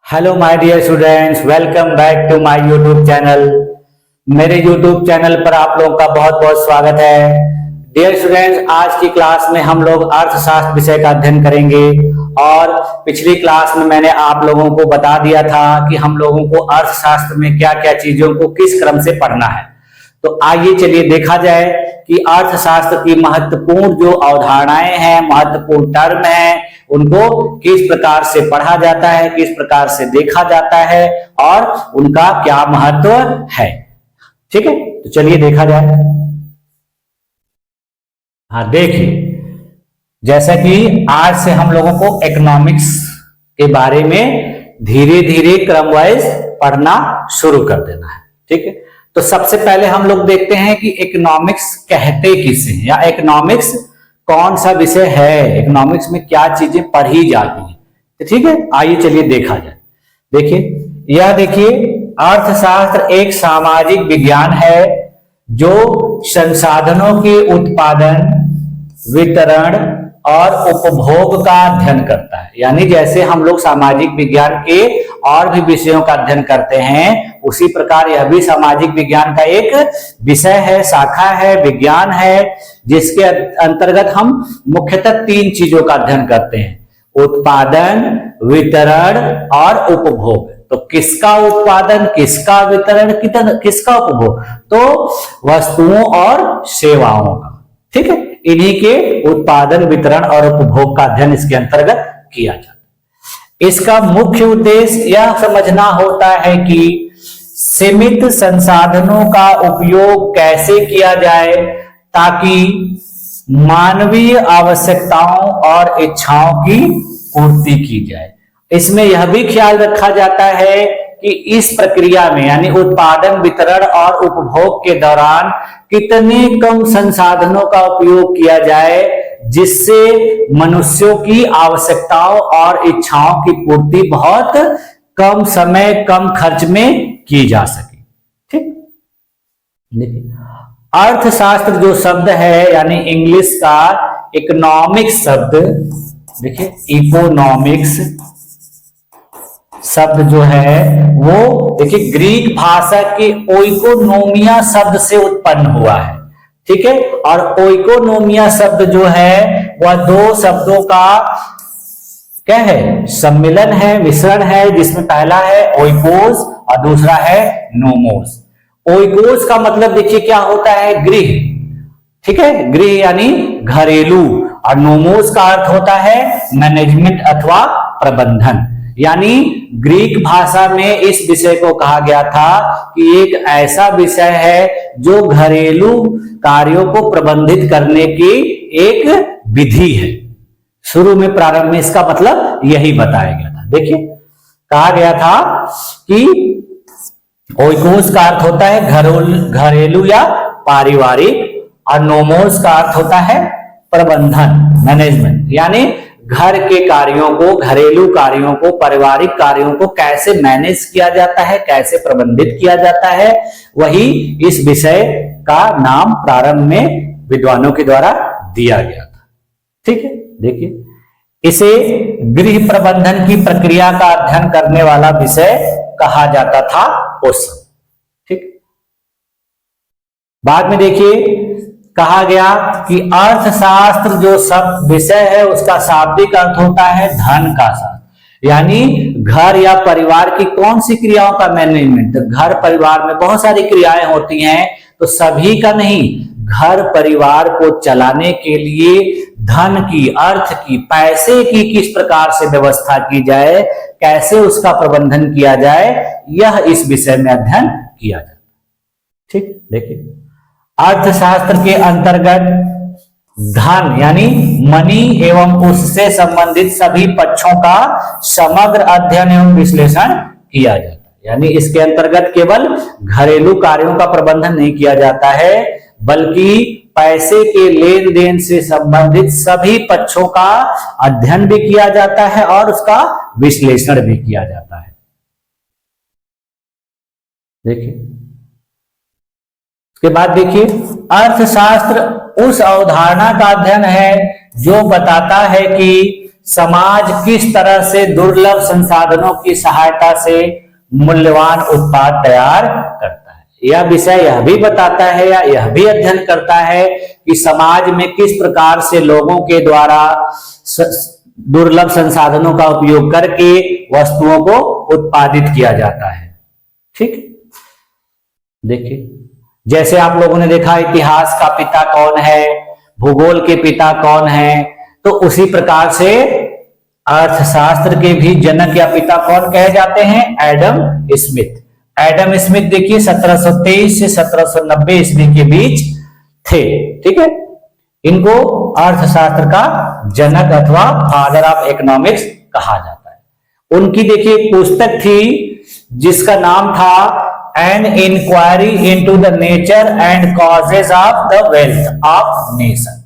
Hello my dear students, welcome back to my YouTube channel. मेरे YouTube channel पर आप लोगों का बहुत बहुत स्वागत है। डियर स्टूडेंट्स, आज की क्लास में हम लोग अर्थशास्त्र विषय का अध्ययन करेंगे और पिछली क्लास में मैंने आप लोगों को बता दिया था कि हम लोगों को अर्थशास्त्र में क्या क्या चीजों को किस क्रम से पढ़ना है। तो आइए चलिए देखा जाए कि अर्थशास्त्र की महत्वपूर्ण जो अवधारणाएं हैं, महत्वपूर्ण टर्म हैं, उनको किस प्रकार से पढ़ा जाता है, किस प्रकार से देखा जाता है और उनका क्या महत्व है। ठीक है, तो चलिए देखा जाए। हाँ देखिए, जैसा कि आज से हम लोगों को इकोनॉमिक्स के बारे में धीरे धीरे क्रम वाइज पढ़ना शुरू कर देना है। ठीक है, तो सबसे पहले हम लोग देखते हैं कि इकोनॉमिक्स कहते किसे हैं या इकोनॉमिक्स कौन सा विषय है, इकोनॉमिक्स में क्या चीजें पढ़ी जाती हैं। तो ठीक है, आइए चलिए देखा जाए। देखिए, यह देखिए, अर्थशास्त्र एक सामाजिक विज्ञान है जो संसाधनों के उत्पादन, वितरण और उपभोग का अध्ययन करता है। यानी जैसे हम लोग सामाजिक विज्ञान के और भी विषयों का अध्ययन करते हैं, उसी प्रकार यह भी सामाजिक विज्ञान का एक विषय है, शाखा है, विज्ञान है, जिसके अंतर्गत हम मुख्यतः तीन चीजों का अध्ययन करते हैं: उत्पादन, वितरण और उपभोग। तो किसका उत्पादन, किसका वितरण, किसका उपभोग? तो वस्तुओं और सेवाओं का। ठीक है, इन्हीं के उत्पादन, वितरण और उपभोग का अध्ययन इसके अंतर्गत किया जाता है। इसका मुख्य उद्देश्य यह समझना होता है कि सीमित संसाधनों का उपयोग कैसे किया जाए ताकि मानवीय आवश्यकताओं और इच्छाओं की पूर्ति की जाए। इसमें यह भी ख्याल रखा जाता है कि इस प्रक्रिया में यानी उत्पादन, वितरण और उपभोग के दौरान कितने कम संसाधनों का उपयोग किया जाए जिससे मनुष्यों की आवश्यकताओं और इच्छाओं की पूर्ति बहुत कम समय, कम खर्च में की जा सके। ठीक, देखिए, अर्थशास्त्र जो शब्द है यानी इंग्लिश का इकोनॉमिक्स शब्द, देखिए इकोनॉमिक्स शब्द जो है वो देखिए ग्रीक भाषा के ओइकोनोमिया शब्द से उत्पन्न हुआ है। ठीक है, और ओइकोनोमिया शब्द जो है वह दो शब्दों का क्या है, सम्मिलन है, मिश्रण है, जिसमें पहला है ओइकोस और दूसरा है नोमोस। ओइकोस का मतलब देखिए क्या होता है, गृह। ठीक है, गृह यानी घरेलू, और नोमोस का अर्थ होता है मैनेजमेंट अथवा प्रबंधन। यानी ग्रीक भाषा में इस विषय को कहा गया था कि एक ऐसा विषय है जो घरेलू कार्यों को प्रबंधित करने की एक विधि है। शुरू में, प्रारंभ में इसका मतलब यही बताया गया था। देखिए, कहा गया था कि ओइकोस का अर्थ होता है घरेलू या पारिवारिक, और नोमोस का अर्थ होता है प्रबंधन, मैनेजमेंट। यानी घर के कार्यों को, घरेलू कार्यों को, पारिवारिक कार्यों को कैसे मैनेज किया जाता है, कैसे प्रबंधित किया जाता है, वही इस विषय का नाम प्रारंभ में विद्वानों के द्वारा दिया गया था। ठीक है, देखिए, इसे गृह प्रबंधन की प्रक्रिया का अध्ययन करने वाला विषय कहा जाता था उस समय। ठीक, बाद में देखिए कहा गया कि अर्थशास्त्र जो शब्द विषय है उसका शाब्दिक अर्थ होता है धन का शास्त्र। यानी घर या परिवार की कौन सी क्रियाओं का मैनेजमेंट। घर परिवार में बहुत सारी क्रियाएं होती हैं, तो सभी का नहीं, घर परिवार को चलाने के लिए धन की, अर्थ की, पैसे की किस प्रकार से व्यवस्था की जाए, कैसे उसका प्रबंधन किया जाए, यह इस विषय में अध्ययन किया जाता है। ठीक, देखिए, अर्थशास्त्र के अंतर्गत धन यानी मनी एवं उससे संबंधित सभी पक्षों का समग्र अध्ययन एवं विश्लेषण किया जाता है। यानी इसके अंतर्गत केवल घरेलू कार्यों का प्रबंधन नहीं किया जाता है, बल्कि पैसे के लेन देन से संबंधित सभी पक्षों का अध्ययन भी किया जाता है और उसका विश्लेषण भी किया जाता है। देखिए, के बाद देखिए, अर्थशास्त्र उस अवधारणा का अध्ययन है जो बताता है कि समाज किस तरह से दुर्लभ संसाधनों की सहायता से मूल्यवान उत्पाद तैयार करता है। यह विषय यह भी बताता है या यह भी अध्ययन करता है कि समाज में किस प्रकार से लोगों के द्वारा दुर्लभ संसाधनों का उपयोग करके वस्तुओं को उत्पादित किया जाता है। ठीक, देखिए जैसे आप लोगों ने देखा इतिहास का पिता कौन है, भूगोल के पिता कौन है, तो उसी प्रकार से अर्थशास्त्र के भी जनक या पिता कौन कहे जाते हैं, एडम स्मिथ। एडम स्मिथ देखिए 1723 से 1790 ईस्वी के बीच थे। ठीक है, इनको अर्थशास्त्र का जनक अथवा फादर ऑफ इकोनॉमिक्स कहा जाता है। उनकी देखिए एक पुस्तक थी जिसका नाम था an inquiry into the nature and causes of the wealth of nation.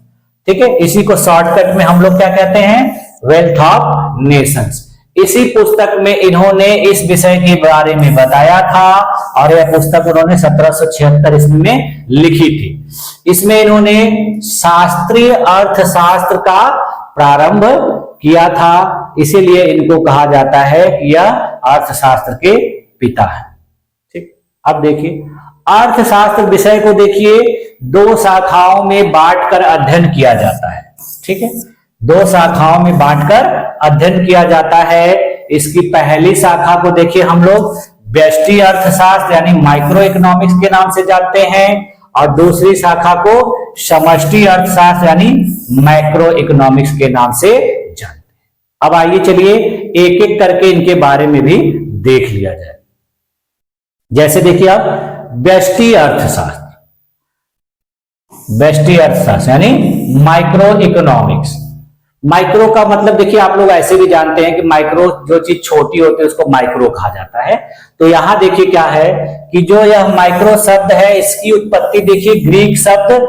ठीक है, इसी को शॉर्टकट में हम लोग क्या कहते हैं, वेल्थ ऑफ नेशंस। इसी पुस्तक में इन्होंने इस विषय के बारे में बताया था और यह पुस्तक उन्होंने 1776 ईस्वी में लिखी थी। इसमें इन्होंने शास्त्रीय अर्थशास्त्र का प्रारंभ किया था, इसीलिए इनको कहा जाता है कि यह अर्थशास्त्र के पिता है। ठीक, अब देखिए अर्थशास्त्र विषय को देखिए दो शाखाओं में बांटकर अध्ययन किया जाता है। ठीक है, दो शाखाओं में बांटकर अध्ययन किया जाता है। इसकी पहली शाखा को देखिए हम लोग व्यष्टि अर्थशास्त्र यानी माइक्रो इकोनॉमिक्स के नाम से जानते हैं और दूसरी शाखा को समष्टि अर्थशास्त्र यानी मैक्रो इकोनॉमिक्स के नाम से जानते हैं। अब आइए चलिए एक एक करके इनके बारे में भी देख लिया जाए। जैसे देखिए आप व्यष्टि अर्थशास्त्र, व्यष्टि अर्थशास्त्र यानी माइक्रो इकोनॉमिक्स। माइक्रो का मतलब देखिए आप लोग ऐसे भी जानते हैं कि माइक्रो जो चीज छोटी होती है उसको माइक्रो कहा जाता है। तो यहां देखिए क्या है कि जो यह माइक्रो शब्द है इसकी उत्पत्ति देखिए ग्रीक शब्द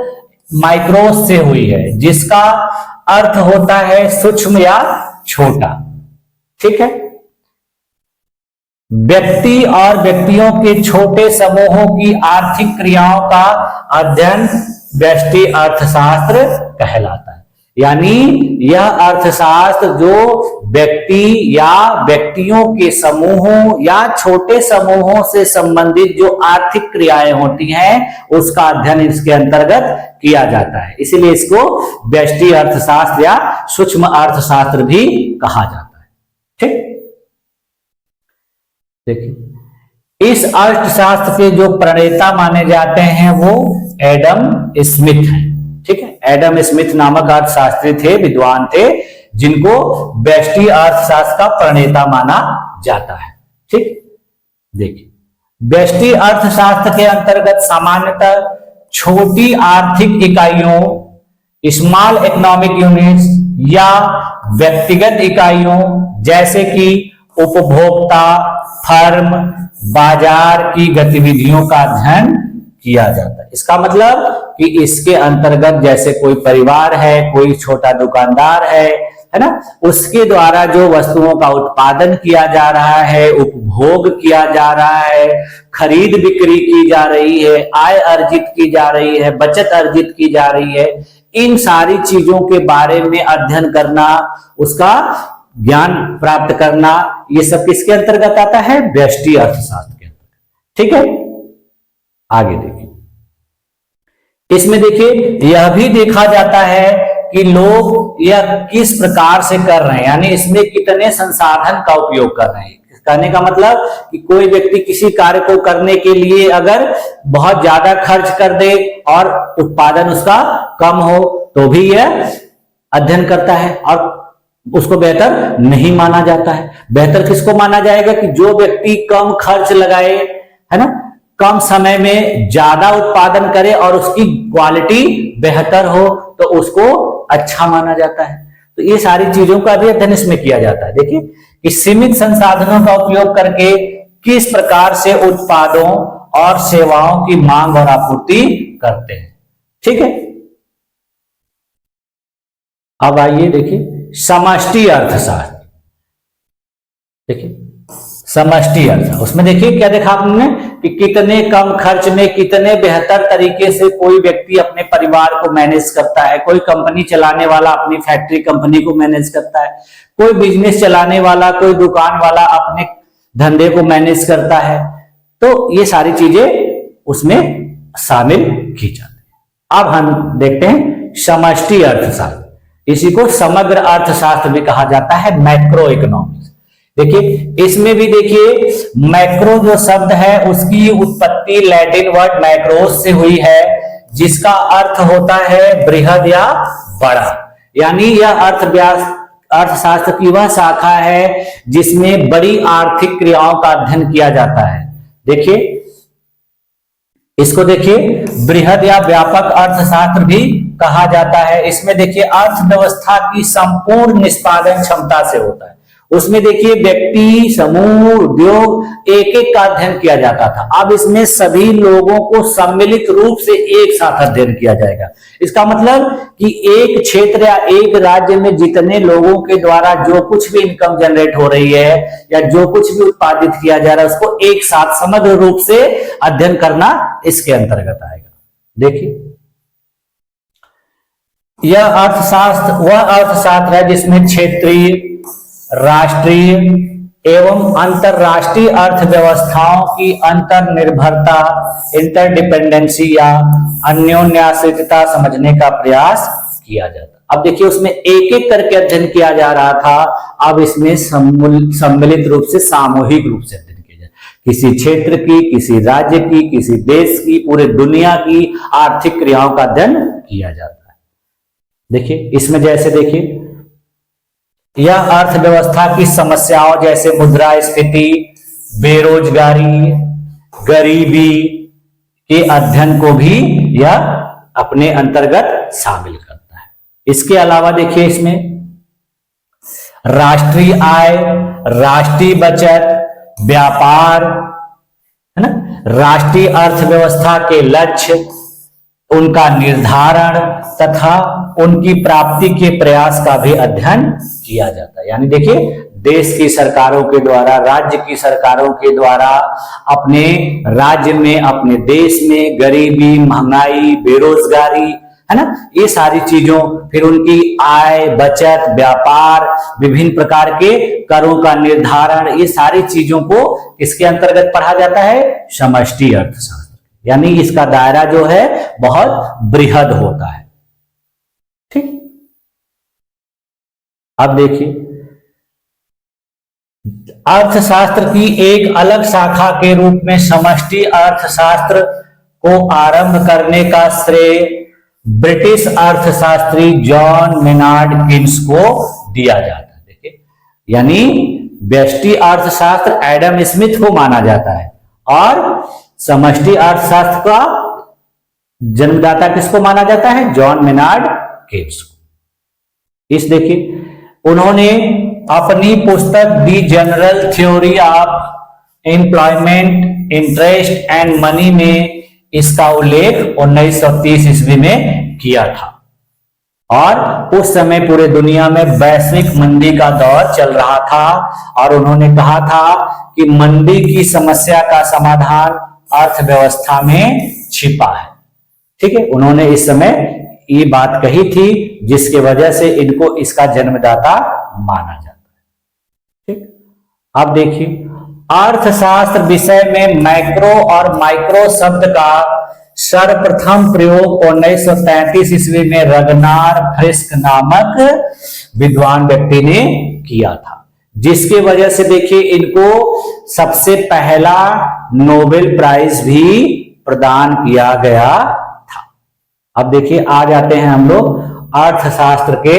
माइक्रोस से हुई है, जिसका अर्थ होता है सूक्ष्म या छोटा। ठीक है, व्यक्ति और व्यक्तियों के छोटे समूहों की आर्थिक क्रियाओं का अध्ययन व्यष्टि अर्थशास्त्र कहलाता है। यानी यह अर्थशास्त्र जो व्यक्ति या व्यक्तियों के समूहों या छोटे समूहों से संबंधित जो आर्थिक क्रियाएं होती हैं उसका अध्ययन इसके अंतर्गत किया जाता है, इसीलिए इसको व्यष्टि अर्थशास्त्र या सूक्ष्म अर्थशास्त्र भी कहा जाता है। ठीक, देखिए इस अर्थशास्त्र के जो प्रणेता माने जाते हैं वो एडम स्मिथ है। ठीक है, एडम स्मिथ नामक अर्थशास्त्री थे, विद्वान थे, जिनको व्यष्टि अर्थशास्त्र का प्रणेता माना जाता है। ठीक, देखिए व्यष्टि अर्थशास्त्र के अंतर्गत सामान्यतः छोटी आर्थिक इकाइयों, स्मॉल इकोनॉमिक यूनिट्स या व्यक्तिगत इकाइयों जैसे कि उपभोक्ता, फर्म, बाजार की गतिविधियों का अध्ययन किया जाता है। इसका मतलब कि इसके अंतर्गत जैसे कोई परिवार है, कोई छोटा दुकानदार है ना, उसके द्वारा जो वस्तुओं का उत्पादन किया जा रहा है, उपभोग किया जा रहा है, खरीद बिक्री की जा रही है, आय अर्जित की जा रही है, बचत अर्जित की जा रही है, इन सारी चीजों के बारे में अध्ययन करना, उसका ज्ञान प्राप्त करना, ये सब किसके अंतर्गत आता है, व्यष्टि अर्थशास्त्र के अंतर्गत। ठीक है, आगे देखिए इसमें देखिए यह भी देखा जाता है कि लोग यह किस प्रकार से कर रहे हैं, यानी इसमें कितने संसाधन का उपयोग कर रहे हैं। कहने का मतलब कि कोई व्यक्ति किसी कार्य को करने के लिए अगर बहुत ज्यादा खर्च कर दे और उत्पादन उसका कम हो तो भी यह अध्ययन करता है और उसको बेहतर नहीं माना जाता है। बेहतर किसको माना जाएगा कि जो व्यक्ति कम खर्च लगाए, है ना, कम समय में ज्यादा उत्पादन करे और उसकी क्वालिटी बेहतर हो तो उसको अच्छा माना जाता है। तो ये सारी चीजों का भी अध्ययन इसमें किया जाता है। देखिए कि सीमित संसाधनों का उपयोग करके किस प्रकार से उत्पादों और सेवाओं की मांग और आपूर्ति करते हैं। ठीक है, अब आइए देखिए समष्टि अर्थशास्त्र। देखिए समष्टि अर्थ, उसमें देखिए क्या देखा आपने, कि कितने कम खर्च में कितने बेहतर तरीके से कोई व्यक्ति अपने परिवार को मैनेज करता है। कोई कंपनी चलाने वाला अपनी फैक्ट्री कंपनी को मैनेज करता है, कोई बिजनेस चलाने वाला, कोई दुकान वाला अपने धंधे को मैनेज करता है। तो ये सारी चीजें उसमें शामिल की जाती है। अब हम देखते हैं समष्टि अर्थशास्त्र। इसी को समग्र अर्थशास्त्र भी कहा जाता है, मैक्रो इकोनॉमिक्स। देखिए इसमें भी देखिए मैक्रो जो शब्द है उसकी उत्पत्ति लैटिन वर्ड मैक्रोस से हुई है, जिसका अर्थ होता है बृहद या बड़ा। यानी यह अर्थशास्त्र की वह शाखा है जिसमें बड़ी आर्थिक क्रियाओं का अध्ययन किया जाता है। देखिए इसको देखिए बृहद या व्यापक अर्थशास्त्र भी कहा जाता है। इसमें देखिए अर्थव्यवस्था की संपूर्ण निष्पादन क्षमता से होता है। उसमें देखिए व्यक्ति, समूह, उद्योग एक एक का अध्ययन किया जाता था। अब इसमें सभी लोगों को सम्मिलित रूप से एक साथ अध्ययन किया जाएगा। इसका मतलब कि एक क्षेत्र या एक राज्य में जितने लोगों के द्वारा जो कुछ भी इनकम जनरेट हो रही है या जो कुछ भी उत्पादित किया जा रहा है उसको एक साथ समग्र रूप से अध्ययन करना इसके अंतर्गत आएगा। देखिए यह अर्थशास्त्र वह अर्थशास्त्र है जिसमें क्षेत्रीय, राष्ट्रीय एवं अंतरराष्ट्रीय अर्थव्यवस्थाओं की अंतरनिर्भरता, इंटरडिपेंडेंसी या अन्योन्याश्रितता समझने का प्रयास किया जाता। अब देखिए उसमें एक एक करके अध्ययन किया जा रहा था, अब इसमें सम्मिलित रूप से, सामूहिक रूप से अध्ययन किया जाए। किसी क्षेत्र की, किसी राज्य की, किसी देश की, पूरे दुनिया की आर्थिक क्रियाओं का अध्ययन किया जाता है। देखिए इसमें जैसे देखिए यह अर्थव्यवस्था की समस्याओं जैसे मुद्रास्फीति, बेरोजगारी, गरीबी के अध्ययन को भी यह अपने अंतर्गत शामिल करता है। इसके अलावा देखिए इसमें राष्ट्रीय आय, राष्ट्रीय बचत, व्यापार, है ना, राष्ट्रीय अर्थव्यवस्था के लक्ष्य, उनका निर्धारण तथा उनकी प्राप्ति के प्रयास का भी अध्ययन किया जाता है। यानी देखिए देश की सरकारों के द्वारा, राज्य की सरकारों के द्वारा अपने राज्य में, अपने देश में गरीबी, महंगाई, बेरोजगारी, है ना, ये सारी चीजों, फिर उनकी आय, बचत, व्यापार, विभिन्न प्रकार के करों का निर्धारण, ये सारी चीजों को इसके अंतर्गत पढ़ा जाता है समष्टि अर्थशास्त्र। यानी इसका दायरा जो है बहुत बृहद होता है। ठीक, अब देखिए अर्थशास्त्र की एक अलग शाखा के रूप में समष्टि अर्थशास्त्र को आरंभ करने का श्रेय ब्रिटिश अर्थशास्त्री जॉन मेनार्ड किन्स को दिया जाता है। देखिए यानी व्यष्टि अर्थशास्त्र एडम स्मिथ को माना जाता है और समष्टि अर्थशास्त्र का जन्मदाता किसको माना जाता है? जॉन मेनार्ड किन्स को। इस देखिए उन्होंने अपनी पुस्तक the general theory of employment, interest and money में इसका उल्लेख 1930 ईस्वी में किया था और उस समय पूरे दुनिया में वैश्विक मंदी का दौर चल रहा था और उन्होंने कहा था कि मंदी की समस्या का समाधान अर्थव्यवस्था में छिपा है। ठीक है, उन्होंने इस समय ये बात कही थी जिसके वजह से इनको इसका जन्मदाता माना जाता है। ठीक, अब देखिए अर्थशास्त्र विषय में मैक्रो और माइक्रो शब्द का सर्वप्रथम प्रयोग 1933 ईस्वी में रगनार फ्रिस्क नामक विद्वान व्यक्ति ने किया था, जिसके वजह से देखिए इनको सबसे पहला नोबेल प्राइज भी प्रदान किया गया था। अब देखिए आ जाते हैं हम लोग अर्थशास्त्र के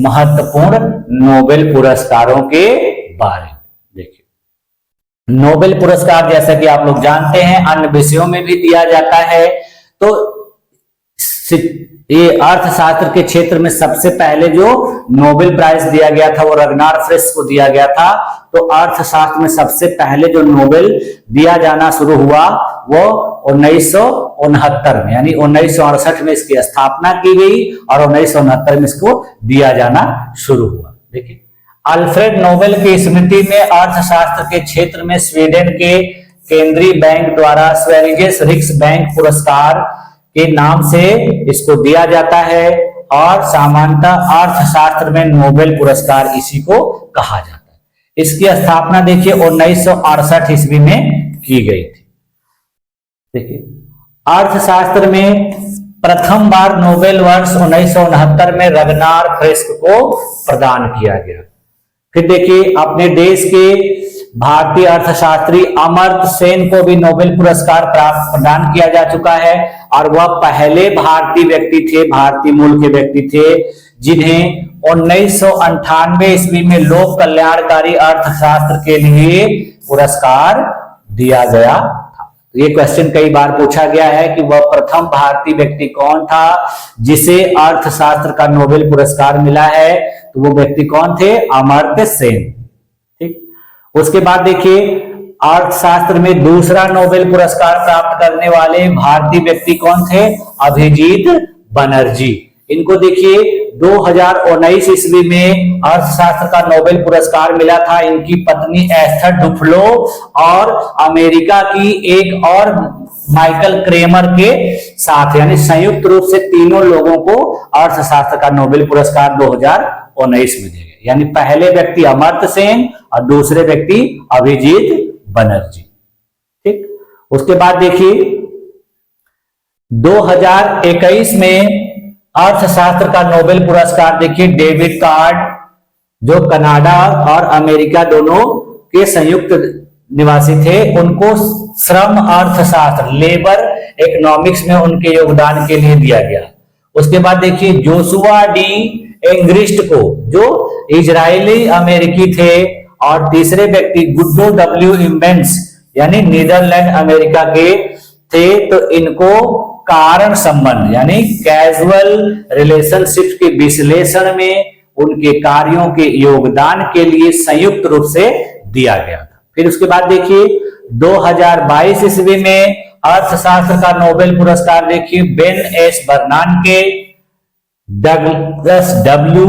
महत्वपूर्ण नोबेल पुरस्कारों के बारे में। देखिए नोबेल पुरस्कार जैसा कि आप लोग जानते हैं अन्य विषयों में भी दिया जाता है, तो ये अर्थशास्त्र के क्षेत्र में सबसे पहले जो नोबेल प्राइज दिया गया था वो रगनार फ्रिस्क को दिया गया था। तो अर्थशास्त्र में सबसे पहले जो नोबेल दिया जाना शुरू हुआ वो 1969 में, यानी 1968 में इसकी स्थापना की गई और 1969 में इसको दिया जाना शुरू हुआ। देखिए अल्फ्रेड नोबेल की स्मृति में अर्थशास्त्र के क्षेत्र में स्वीडन के केंद्रीय बैंक द्वारा स्वेरिजेस रिक्स बैंक पुरस्कार के नाम से इसको दिया जाता है और सामान्यतः अर्थशास्त्र में नोबेल पुरस्कार इसी को कहा जाता है। इसकी स्थापना देखिए 1968 ईस्वी में की गई थी। देखिए अर्थशास्त्र में प्रथम बार नोबेल वर्ष 1969 में रगनार फ्रेस्क को प्रदान किया गया। फिर देखिए अपने देश के भारतीय अर्थशास्त्री अमर्त्य सेन को भी नोबेल पुरस्कार प्रदान किया जा चुका है और वह पहले भारतीय व्यक्ति थे, भारतीय मूल के व्यक्ति थे, जिन्हें 1998 ईस्वी में लोक कल्याणकारी अर्थशास्त्र के लिए पुरस्कार दिया गया था। ये क्वेश्चन कई बार पूछा गया है कि वह प्रथम भारतीय व्यक्ति कौन था जिसे अर्थशास्त्र का नोबेल पुरस्कार मिला है, तो वो व्यक्ति कौन थे? अमर्त्य सेन। ठीक, उसके बाद देखिए अर्थशास्त्र में दूसरा नोबेल पुरस्कार प्राप्त करने वाले भारतीय व्यक्ति कौन थे? अभिजीत बनर्जी। इनको देखिए 2019 ईस्वी में अर्थशास्त्र का नोबेल पुरस्कार मिला था इनकी पत्नी एस्थर डुफ्लो और अमेरिका की एक और माइकल क्रेमर के साथ, यानी संयुक्त रूप से तीनों लोगों को अर्थशास्त्र का नोबेल पुरस्कार 2019 में दिया गया। यानी पहले व्यक्ति अमर्त्य सेन और दूसरे व्यक्ति अभिजीत बनर्जी। ठीक, उसके बाद देखिए 2021 में अर्थशास्त्र का नोबेल पुरस्कार देखिए डेविड कार्ड, जो कनाडा और अमेरिका दोनों के संयुक्त निवासी थे, उनको श्रम अर्थशास्त्र लेबर इकोनॉमिक्स में उनके योगदान के लिए दिया गया। उसके बाद देखिए जोशुआ डी एंग्रिस्ट को, जो इजरायली अमेरिकी थे, और तीसरे व्यक्ति गुड्डो डब्ल्यू इम्बेंस यानी नीदरलैंड अमेरिका के थे, तो इनको कारण संबंध यानी कैजुअल रिलेशनशिप के विश्लेषण में उनके कार्यों के योगदान के लिए संयुक्त रूप से दिया गया था। फिर उसके बाद देखिए 2022 ईस्वी में अर्थशास्त्र का नोबेल पुरस्कार देखिए Ben S बर्नानके, Douglas W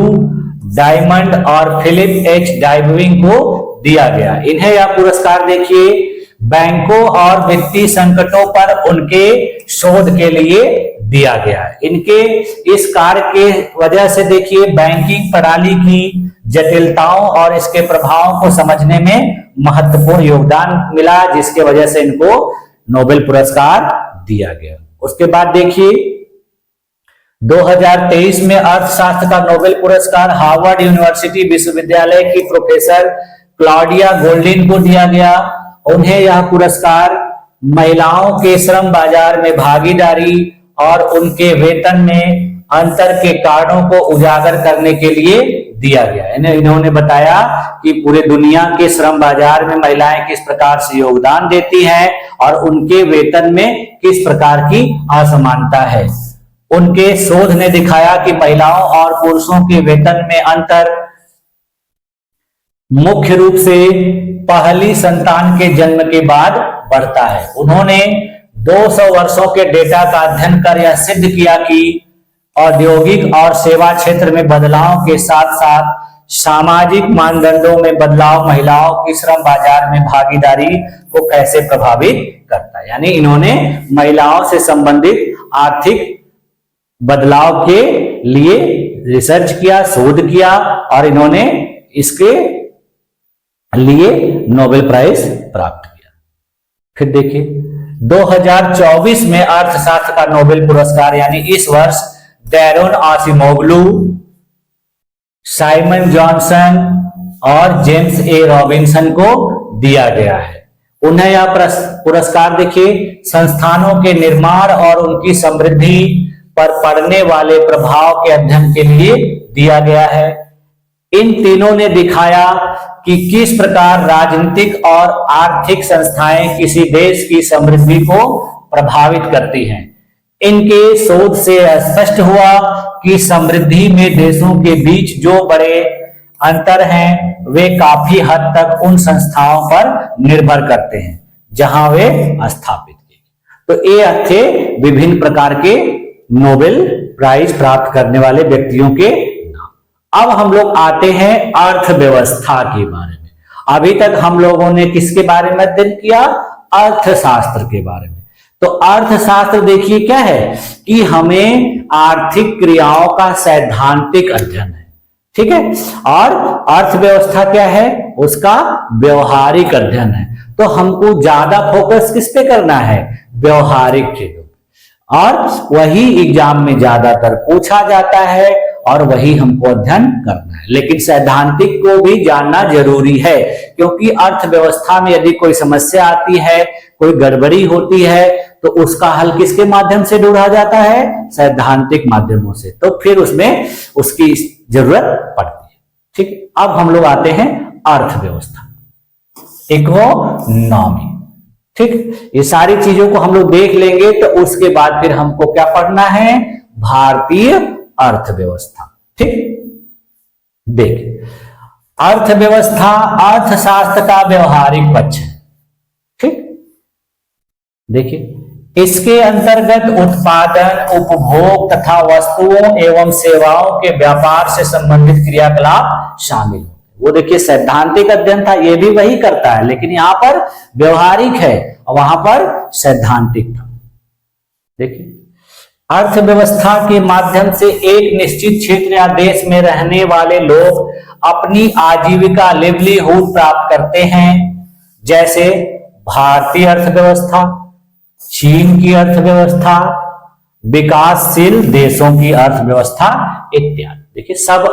diamond और फिलिप एच डाइविंग को दिया गया। इन्हें यह पुरस्कार देखिए बैंकों और वित्तीय संकटों पर उनके शोध के लिए दिया गया है। इनके इस कार्य के वजह से देखिए बैंकिंग प्रणाली की जटिलताओं और इसके प्रभावों को समझने में महत्वपूर्ण योगदान मिला, जिसके वजह से इनको नोबेल पुरस्कार दिया गया। उसके बाद देखिए 2023 में अर्थशास्त्र का नोबेल पुरस्कार हार्वर्ड यूनिवर्सिटी विश्वविद्यालय की प्रोफेसर क्लॉडिया गोल्डिन को दिया गया। उन्हें यह पुरस्कार महिलाओं के श्रम बाजार में भागीदारी और उनके वेतन में अंतर के कारणों को उजागर करने के लिए दिया गया। इन्होंने बताया कि पूरे दुनिया के श्रम बाजार में महिलाएं किस प्रकार से योगदान देती हैं और उनके वेतन में किस प्रकार की असमानता है। उनके शोध ने दिखाया कि महिलाओं और पुरुषों के वेतन में अंतर मुख्य रूप से पहली संतान के जन्म के बाद बढ़ता है। उन्होंने 200 वर्षों के डेटा का अध्ययन कर यह सिद्ध किया कि औद्योगिक और सेवा क्षेत्र में बदलाव के साथ साथ सामाजिक मानदंडों में बदलाव महिलाओं की श्रम बाजार में भागीदारी को कैसे प्रभावित करता है। यानी इन्होंने महिलाओं से संबंधित आर्थिक बदलाव के लिए रिसर्च किया, शोध किया और इन्होंने इसके लिए नोबेल प्राइज प्राप्त किया। फिर देखिए 2024 में अर्थशास्त्र का नोबेल पुरस्कार यानी इस वर्ष डैरोन आसिमोग्लू, साइमन जॉनसन और जेम्स ए रॉबिन्सन को दिया गया है। उन्हें यह पुरस्कार देखिए संस्थानों के निर्माण और उनकी समृद्धि पर पड़ने वाले प्रभाव के अध्ययन के लिए दिया गया है। इन तीनों ने दिखाया कि किस प्रकार राजनीतिक और आर्थिक संस्थाएं किसी देश की समृद्धि को प्रभावित करती हैं। इनके शोध से स्पष्ट हुआ कि समृद्धि में देशों के बीच जो बड़े अंतर हैं वे काफी हद तक उन संस्थाओं पर निर्भर करते हैं जहां वे स्थापित किए। तो ये थे विभिन्न प्रकार के नोबेल प्राइज प्राप्त करने वाले व्यक्तियों के नाम। अब हम लोग आते हैं अर्थव्यवस्था के बारे में। अभी तक हम लोगों ने किसके बारे में अध्ययन किया? अर्थशास्त्र के बारे में। तो अर्थशास्त्र देखिए क्या है कि हमें आर्थिक क्रियाओं का सैद्धांतिक अध्ययन है, ठीक है। और अर्थव्यवस्था क्या है, उसका व्यवहारिक अध्ययन है। तो हमको ज्यादा फोकस किस पे करना है, व्यवहारिक चीजों, और वही एग्जाम में ज्यादातर पूछा जाता है और वही हमको अध्ययन करना है। लेकिन सैद्धांतिक को भी जानना जरूरी है, क्योंकि अर्थव्यवस्था में यदि कोई समस्या आती है, कोई गड़बड़ी होती है, तो उसका हल किसके माध्यम से ढूंढा जाता है, सैद्धांतिक माध्यमों से। तो फिर उसमें उसकी जरूरत पड़ती है, ठीक। अब हम लोग आते हैं अर्थव्यवस्था, इकोनॉमी, ठीक। ये सारी चीजों को हम लोग देख लेंगे, तो उसके बाद फिर हमको क्या पढ़ना है, भारतीय अर्थव्यवस्था, ठीक। देखिए, अर्थव्यवस्था अर्थशास्त्र का व्यवहारिक पक्ष है, ठीक। देखिए, इसके अंतर्गत उत्पादन, उपभोग तथा वस्तुओं एवं सेवाओं के व्यापार से संबंधित क्रियाकलाप शामिल होते हैं। वो देखिए सैद्धांतिक अध्ययन था, ये भी वही करता है, लेकिन यहां पर व्यवहारिक है और वहां पर सैद्धांतिक था। देखिए, अर्थव्यवस्था के माध्यम से एक निश्चित क्षेत्र या देश में रहने वाले लोग अपनी आजीविका लिवलीहुड प्राप्त करते हैं, जैसे भारतीय अर्थव्यवस्था, चीन की अर्थव्यवस्था, विकासशील देशों की अर्थव्यवस्था इत्यादि। देखिए, सब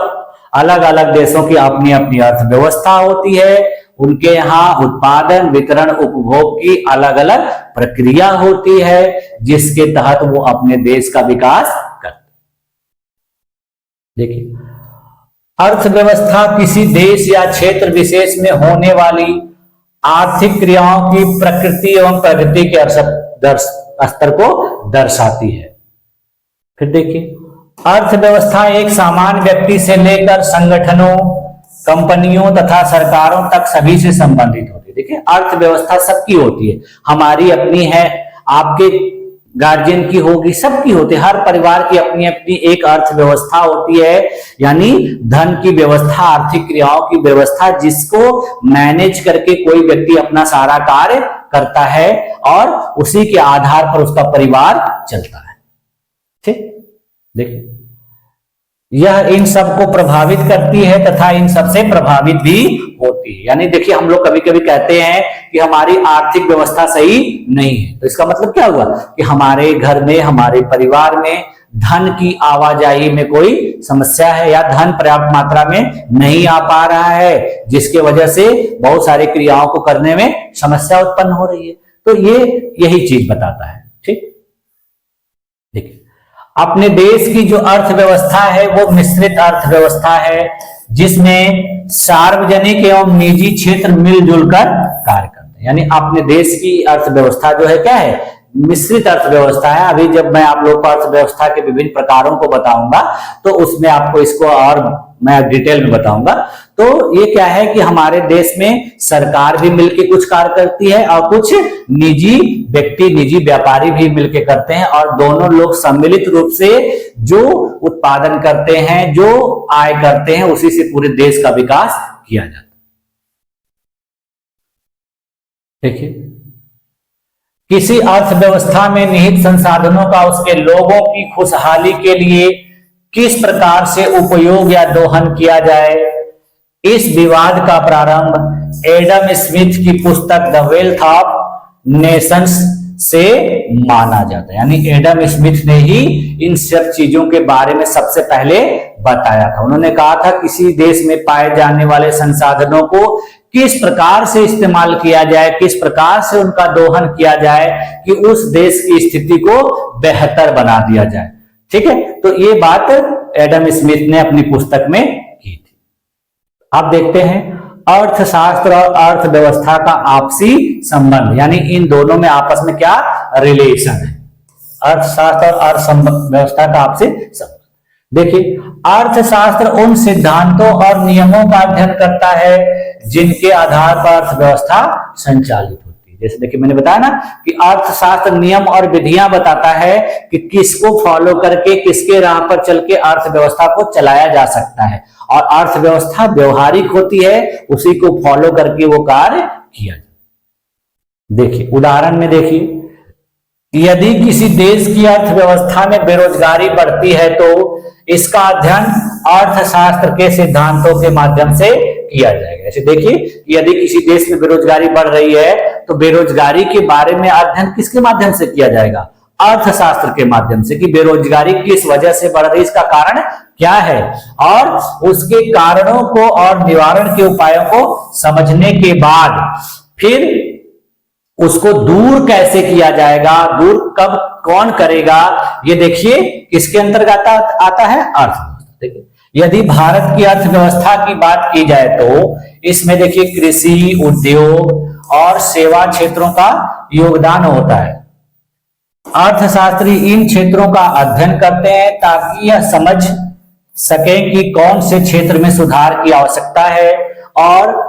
अलग अलग देशों की अपनी अपनी अर्थव्यवस्था होती है, उनके यहाँ उत्पादन, वितरण, उपभोग की अलग अलग प्रक्रिया होती है, जिसके तहत वो अपने देश का विकास करते। देखिए, अर्थव्यवस्था किसी देश या क्षेत्र विशेष में होने वाली आर्थिक क्रियाओं की प्रकृति एवं प्रगति के स्तर को दर्शाती है। फिर देखिए, अर्थव्यवस्था एक सामान्य व्यक्ति से लेकर संगठनों, कंपनियों तथा सरकारों तक सभी से संबंधित होती है। देखिए, अर्थव्यवस्था सबकी होती है, हमारी अपनी है, आपके गार्जियन की होगी, सबकी होती है। हर परिवार की अपनी अपनी एक अर्थव्यवस्था होती है, यानी धन की व्यवस्था, आर्थिक क्रियाओं की व्यवस्था, जिसको मैनेज करके कोई व्यक्ति अपना सारा कार्य करता है और उसी के आधार पर उसका परिवार चलता है, ठीक। देखिए, यह इन सबको प्रभावित करती है तथा इन सबसे प्रभावित भी होती है। यानी देखिए, हम लोग कभी कभी कहते हैं कि हमारी आर्थिक व्यवस्था सही नहीं है, तो इसका मतलब क्या हुआ कि हमारे घर में, हमारे परिवार में धन की आवाजाही में कोई समस्या है, या धन पर्याप्त मात्रा में नहीं आ पा रहा है, जिसके वजह से बहुत सारी क्रियाओं को करने में समस्या उत्पन्न हो रही है। तो ये यही चीज बताता है, ठीक। देखिए, अपने देश की जो अर्थव्यवस्था है वो मिश्रित अर्थव्यवस्था है, जिसमें सार्वजनिक एवं निजी क्षेत्र मिलजुल कर कार्य करते हैं। यानी अपने देश की अर्थव्यवस्था जो है क्या है, मिश्रित अर्थव्यवस्था है। अभी जब मैं आप लोगों को अर्थव्यवस्था के विभिन्न प्रकारों को बताऊंगा, तो उसमें आपको इसको और मैं डिटेल में बताऊंगा। तो ये क्या है कि हमारे देश में सरकार भी मिलकर कुछ कार्य करती है और कुछ निजी व्यक्ति, निजी व्यापारी भी मिलकर करते हैं, और दोनों लोग सम्मिलित रूप से जो उत्पादन करते हैं, जो आय करते हैं, उसी से पूरे देश का विकास किया जाता है। देखिए, किसी अर्थव्यवस्था में निहित संसाधनों का उसके लोगों की खुशहाली के लिए किस प्रकार से उपयोग या दोहन किया जाए, इस विवाद का प्रारंभ एडम स्मिथ की पुस्तक द वेल्थ ऑफ नेशंस से माना जाता है। यानी एडम स्मिथ ने ही इन सब चीजों के बारे में सबसे पहले बताया था। उन्होंने कहा था किसी देश में पाए जाने वाले संसाधनों को किस प्रकार से इस्तेमाल किया जाए, किस प्रकार से उनका दोहन किया जाए कि उस देश की स्थिति को बेहतर बना दिया जाए, ठीक है। तो ये बात एडम स्मिथ ने अपनी पुस्तक में की थी। आप देखते हैं अर्थशास्त्र और अर्थव्यवस्था का आपसी संबंध, यानी इन दोनों में आपस में क्या रिलेशन है, अर्थशास्त्र और अर्थव्यवस्था का आपसी संबंध। देखिए, अर्थशास्त्र उन सिद्धांतों और नियमों का अध्ययन करता है जिनके आधार पर अर्थव्यवस्था संचालित होती है। जैसे देखिए, मैंने बताया ना कि अर्थशास्त्र नियम और विधियां बताता है कि किसको फॉलो करके, किसके राह पर चल के अर्थव्यवस्था को चलाया जा सकता है, और अर्थव्यवस्था व्यवहारिक होती है, उसी को फॉलो करके वो कार्य किया जाए। देखिए उदाहरण में देखिए, यदि किसी देश की अर्थव्यवस्था में बेरोजगारी बढ़ती है तो इसका अध्ययन अर्थशास्त्र के सिद्धांतों के माध्यम से किया जाएगा। जैसे देखिए, यदि किसी देश में बेरोजगारी बढ़ रही है तो बेरोजगारी के बारे में अध्ययन किसके माध्यम से किया जाएगा? अर्थशास्त्र के माध्यम से, कि बेरोजगारी किस वजह से बढ़ रही है, इसका कारण क्या है, और उसके कारणों को और निवारण के उपायों को समझने के बाद फिर उसको दूर कैसे किया जाएगा, दूर कब कौन करेगा, ये देखिए किसके अंतर्गत आता है? अर्थव्यवस्था। देखिए, यदि भारत की अर्थव्यवस्था की बात की जाए तो इसमें देखिए कृषि, उद्योग और सेवा क्षेत्रों का योगदान होता है। अर्थशास्त्री इन क्षेत्रों का अध्ययन करते हैं ताकि यह समझ सकें कि कौन से क्षेत्र में सुधार की आवश्यकता है और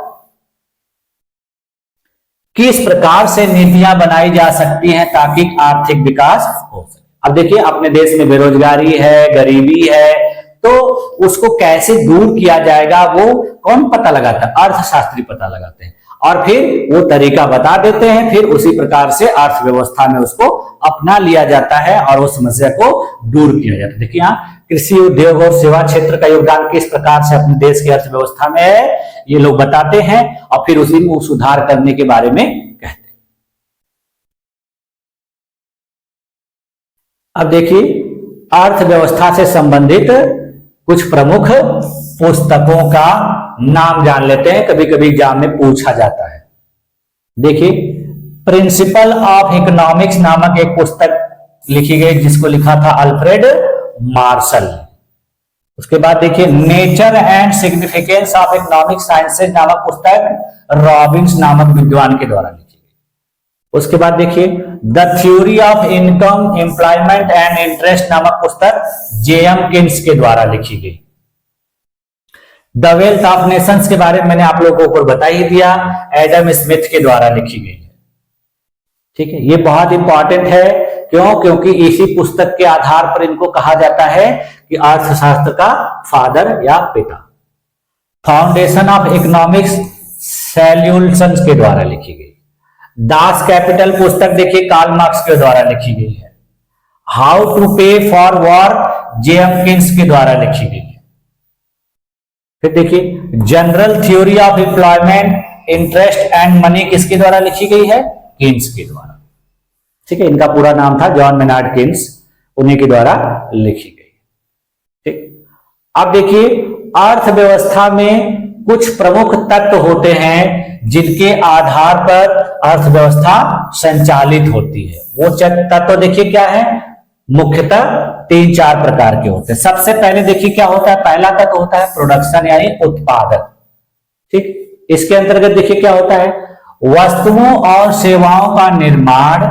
किस प्रकार से नीतियां बनाई जा सकती हैं ताकि आर्थिक विकास हो सके। अब देखिए, अपने देश में बेरोजगारी है, गरीबी है, तो उसको कैसे दूर किया जाएगा वो कौन पता लगाता है? अर्थशास्त्री पता लगाते हैं, और फिर वो तरीका बता देते हैं, फिर उसी प्रकार से अर्थव्यवस्था में उसको अपना लिया जाता है और उस समस्या को दूर किया जाता है। देखिए यहाँ कृषि, उद्योग और सेवा क्षेत्र का योगदान किस प्रकार से अपने देश की अर्थव्यवस्था में है, ये लोग बताते हैं और फिर उसी में सुधार करने के बारे में कहते हैं। अब देखिए, अर्थव्यवस्था से संबंधित कुछ प्रमुख पुस्तकों का नाम जान लेते हैं, कभी कभी एग्जाम में पूछा जाता है। देखिए, प्रिंसिपल ऑफ इकोनॉमिक्स नामक एक पुस्तक लिखी गई जिसको लिखा था अल्फ्रेड मार्शल। उसके बाद देखिए, nature and significance of economic sciences नामक पुस्तक रॉबिन्स नामक विद्वान के द्वारा लिखी गई। उसके बाद देखिए, the theory of income, employment and interest नामक पुस्तक जेएम किन्स के द्वारा लिखी गई। द वेल्थ ऑफ नेशंस के बारे में मैंने आप लोगों को बता ही दिया, एडम स्मिथ के द्वारा लिखी गई है। ठीक है, ये बहुत इंपॉर्टेंट है। क्यों? क्योंकि इसी पुस्तक के आधार पर इनको कहा जाता है कि अर्थशास्त्र का फादर या पिता। फाउंडेशन ऑफ इकोनॉमिक्स सैल्यूल्सन्स के द्वारा लिखी गई। दास कैपिटल पुस्तक देखिए कार्ल मार्क्स के द्वारा लिखी गई है। हाउ टू पे फॉर वॉर जेएम किन्स के द्वारा लिखी गई है। फिर देखिए, general theory of employment, interest and money किसके द्वारा लिखी गई है? किन्स के द्वारा। ठीक है, इनका पूरा नाम था जॉन मेनार्ड किन्स, उन्हीं के द्वारा लिखी गई। ठीक, अब देखिए, अर्थव्यवस्था में कुछ प्रमुख तत्व होते हैं जिनके आधार पर अर्थव्यवस्था संचालित होती है। वो तत्व देखिए क्या है? मुख्यतः 3-4 प्रकार के होते हैं। सबसे पहले देखिए क्या होता है? पहला तत्व होता है प्रोडक्शन यानी उत्पादन। ठीक, इसके अंतर्गत देखिए क्या होता है? वस्तुओं और सेवाओं का निर्माण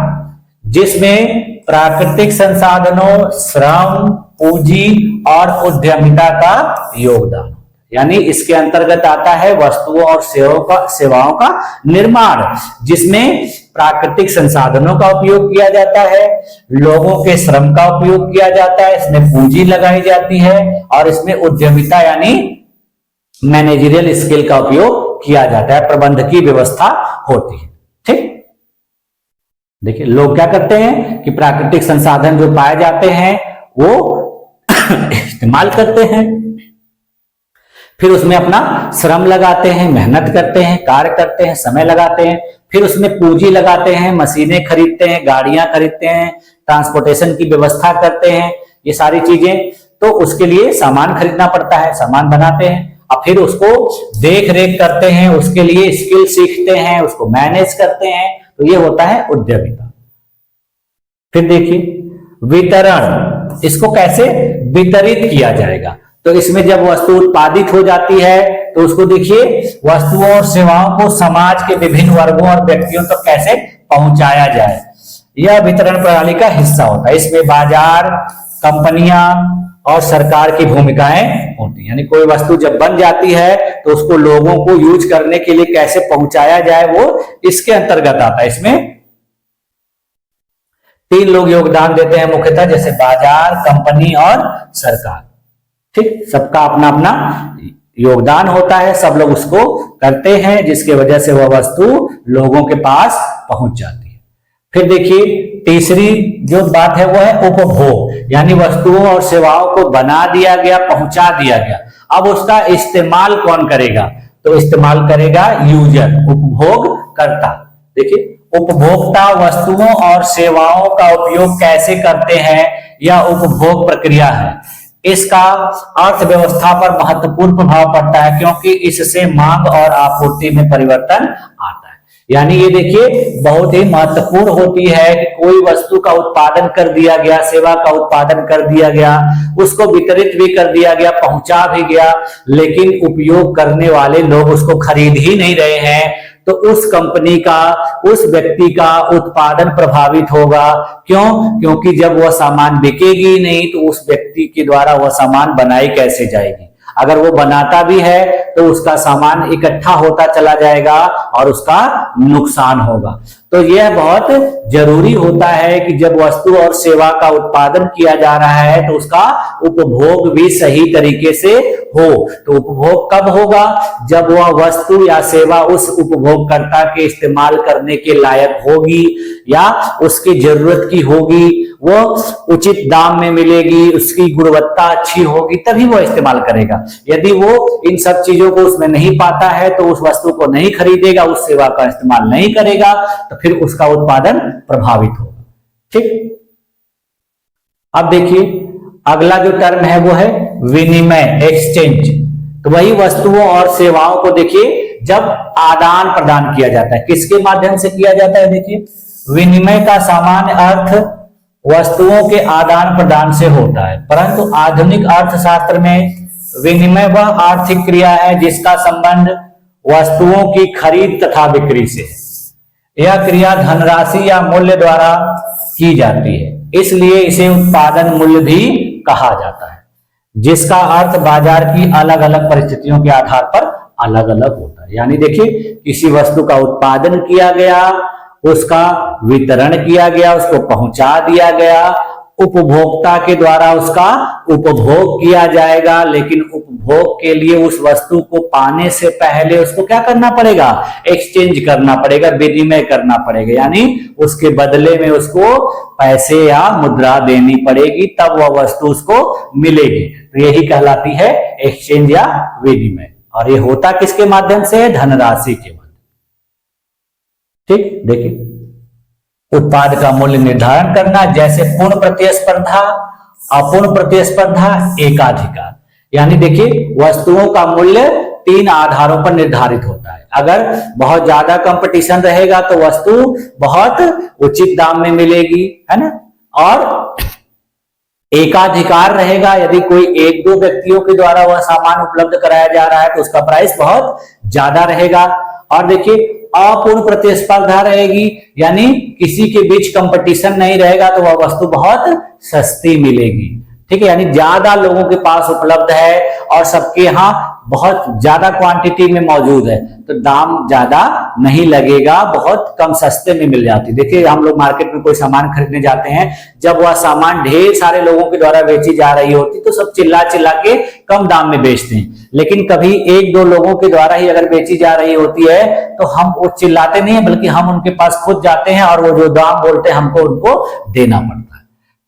जिसमें प्राकृतिक संसाधनों, श्रम, पूंजी और उद्यमिता का योगदान, यानी इसके अंतर्गत आता है वस्तुओं और सेवाओं का निर्माण जिसमें प्राकृतिक संसाधनों का उपयोग किया जाता है, लोगों के श्रम का उपयोग किया जाता है, इसमें पूंजी लगाई जाती है और इसमें उद्यमिता यानी मैनेजरियल स्किल का उपयोग किया जाता है, प्रबंधकीय व्यवस्था होती है। ठीक, देखिए लोग क्या करते हैं कि प्राकृतिक संसाधन जो पाए जाते हैं वो इस्तेमाल करते हैं, फिर उसमें अपना श्रम लगाते हैं, मेहनत करते हैं, कार्य करते हैं, समय लगाते हैं, फिर उसमें पूंजी लगाते हैं, मशीनें खरीदते हैं, गाड़ियां खरीदते हैं, ट्रांसपोर्टेशन की व्यवस्था करते हैं, ये सारी चीजें। तो उसके लिए सामान खरीदना पड़ता है, सामान बनाते हैं और फिर उसको देख रेख करते हैं, उसके लिए स्किल सीखते हैं, उसको मैनेज करते हैं, तो ये होता है उद्यमिता। फिर देखिए वितरण, इसको कैसे वितरित किया जाएगा? तो इसमें जब वस्तु उत्पादित हो जाती है तो उसको देखिए वस्तुओं और सेवाओं को समाज के विभिन्न वर्गों और व्यक्तियों तक कैसे पहुंचाया जाए, यह वितरण प्रणाली का हिस्सा होता है। इसमें बाजार, कंपनियां और सरकार की भूमिकाएं होती हैं। यानी कोई वस्तु जब बन जाती है तो उसको लोगों को यूज करने के लिए कैसे पहुंचाया जाए वो इसके अंतर्गत आता है। इसमें 3 लोग योगदान देते हैं मुख्यतः, जैसे बाजार, कंपनी और सरकार। ठीक, सबका अपना अपना योगदान होता है, सब लोग उसको करते हैं, जिसके वजह से वह वस्तु लोगों के पास पहुंच जाती है। फिर देखिए तीसरी जो बात है वो है उपभोग, यानी वस्तुओं और सेवाओं को बना दिया गया, पहुंचा दिया गया। अब उसका इस्तेमाल कौन करेगा? तो इस्तेमाल करेगा यूजर, उपभोगकर्ता। देखिए उपभोक्ता वस्तुओं और सेवाओं का उपयोग कैसे करते हैं, यह उपभोग प्रक्रिया है। इसका अर्थव्यवस्था पर महत्वपूर्ण प्रभाव पड़ता है, क्योंकि इससे मांग और आपूर्ति में परिवर्तन आता है। यानी ये देखिए बहुत ही महत्वपूर्ण होती है कि कोई वस्तु का उत्पादन कर दिया गया, सेवा का उत्पादन कर दिया गया, उसको वितरित भी कर दिया गया, पहुंचा भी गया, लेकिन उपयोग करने वाले लोग उसको खरीद ही नहीं रहे हैं, तो उस कंपनी का, उस व्यक्ति का उत्पादन प्रभावित होगा। क्यों? क्योंकि जब वह सामान बिकेगी नहीं तो उस व्यक्ति के द्वारा वह सामान बनाई कैसे जाएगी। अगर वो बनाता भी है तो उसका सामान इकट्ठा होता चला जाएगा और उसका नुकसान होगा। तो यह बहुत जरूरी होता है कि जब वस्तु और सेवा का उत्पादन किया जा रहा है तो उसका उपभोग भी सही तरीके से हो। तो उपभोग कब होगा? जब वह वस्तु या सेवा उस उपभोगकर्ता के इस्तेमाल करने के लायक होगी या उसकी जरूरत की होगी, वो उचित दाम में मिलेगी, उसकी गुणवत्ता अच्छी होगी, तभी वो इस्तेमाल करेगा। यदि वो इन सब चीजों को उसमें नहीं पाता है तो उस वस्तु को नहीं खरीदेगा, उस सेवा का इस्तेमाल नहीं करेगा, तो फिर उसका उत्पादन प्रभावित होगा। ठीक। अब देखिए अगला जो टर्म है वो है विनिमय, एक्सचेंज। तो वही वस्तुओं और सेवाओं को देखिए जब आदान प्रदान किया जाता है, किसके माध्यम से किया जाता है? देखिए विनिमय का सामान्य अर्थ वस्तुओं के आदान प्रदान से होता है, परंतु आधुनिक अर्थशास्त्र में विनिमय वह आर्थिक क्रिया है जिसका संबंध वस्तुओं की खरीद तथा बिक्री से है। यह क्रिया धनराशि या मूल्य द्वारा की जाती है, इसलिए इसे उत्पादन मूल्य भी कहा जाता है, जिसका अर्थ बाजार की अलग अलग परिस्थितियों के आधार पर अलग अलग होता है। यानी देखिए किसी वस्तु का उत्पादन किया गया, उसका वितरण किया गया, उसको पहुंचा दिया गया, उपभोक्ता के द्वारा उसका उपभोग किया जाएगा, लेकिन उपभोग के लिए उस वस्तु को पाने से पहले उसको क्या करना पड़ेगा? एक्सचेंज करना पड़ेगा, विनिमय करना पड़ेगा, यानी उसके बदले में उसको पैसे या मुद्रा देनी पड़ेगी, तब वह वस्तु उसको मिलेगी। तो यही कहलाती है एक्सचेंज या विनिमय। और ये होता किसके माध्यम से है? धनराशि के माध्यम। ठीक। देखिए उत्पाद का मूल्य निर्धारण करना, जैसे पूर्ण प्रतिस्पर्धा, अपूर्ण प्रतिस्पर्धा, एकाधिकार। यानी देखिए वस्तुओं का मूल्य 3 आधारों पर निर्धारित होता है। अगर बहुत ज्यादा कंपटीशन रहेगा तो वस्तु बहुत उचित दाम में मिलेगी, है ना। और एकाधिकार रहेगा, यदि कोई 1-2 व्यक्तियों के द्वारा वह सामान उपलब्ध कराया जा रहा है तो उसका प्राइस बहुत ज्यादा रहेगा। और देखिए अपूर्ण प्रतिस्पर्धा रहेगी, यानी किसी के बीच कंपटीशन नहीं रहेगा तो वह वस्तु बहुत सस्ती मिलेगी। ठीक है, यानी ज्यादा लोगों के पास उपलब्ध है और सबके यहाँ बहुत ज्यादा क्वांटिटी में मौजूद है तो दाम ज्यादा नहीं लगेगा, बहुत कम सस्ते में मिल जाती है। देखिए हम लोग मार्केट में कोई सामान खरीदने जाते हैं, जब वह सामान ढेर सारे लोगों के द्वारा बेची जा रही होती तो सब चिल्ला चिल्ला के कम दाम में बेचते हैं, लेकिन कभी 1-2 लोगों के द्वारा ही अगर बेची जा रही होती है तो हम वो चिल्लाते नहीं है, बल्कि हम उनके पास खुद जाते हैं और वो जो दाम बोलते हैं हमको उनको देना पड़ता है।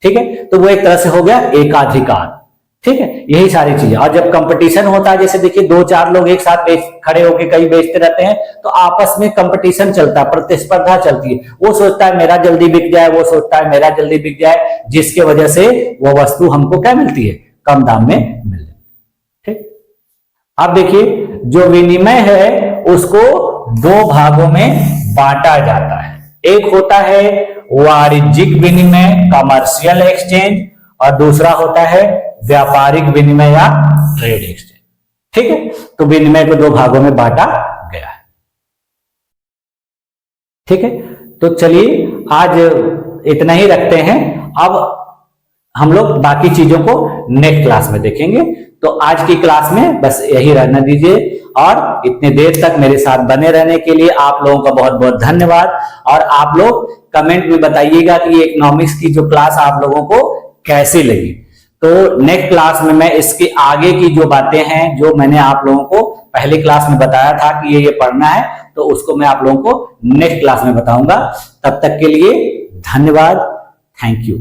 ठीक है, तो वो एक तरह से हो गया एकाधिकार। ठीक है, यही सारी चीजें। और जब कंपटीशन होता है, जैसे देखिए 2-4 लोग एक साथ खड़े होकर कहीं बेचते रहते हैं तो आपस में कंपटीशन चलता है, प्रतिस्पर्धा चलती है। वो सोचता है मेरा जल्दी बिक जाए, वो सोचता है मेरा जल्दी बिक जाए, जिसके वजह से वो वस्तु हमको क्या मिलती है? कम दाम में मिल जाती है। ठीक। अब देखिए जो विनिमय है उसको 2 भागों में बांटा जाता है। एक होता है वाणिज्यिक विनिमय, कमर्शियल एक्सचेंज, और दूसरा होता है व्यापारिक विनिमय या ट्रेड एक्सचेंज। ठीक है, तो विनिमय को 2 भागों में बांटा गया है। ठीक है, तो चलिए आज इतना ही रखते हैं। अब हम लोग बाकी चीजों को नेक्स्ट क्लास में देखेंगे। तो आज की क्लास में बस यही रहने दीजिए, और इतने देर तक मेरे साथ बने रहने के लिए आप लोगों का बहुत बहुत धन्यवाद। और आप लोग कमेंट में बताइएगा कि इकोनॉमिक्स की जो क्लास आप लोगों को कैसी लगी। तो नेक्स्ट क्लास में मैं इसके आगे की जो बातें हैं, जो मैंने आप लोगों को पहले क्लास में बताया था कि ये पढ़ना है, तो उसको मैं आप लोगों को नेक्स्ट क्लास में बताऊंगा। तब तक के लिए धन्यवाद, थैंक यू।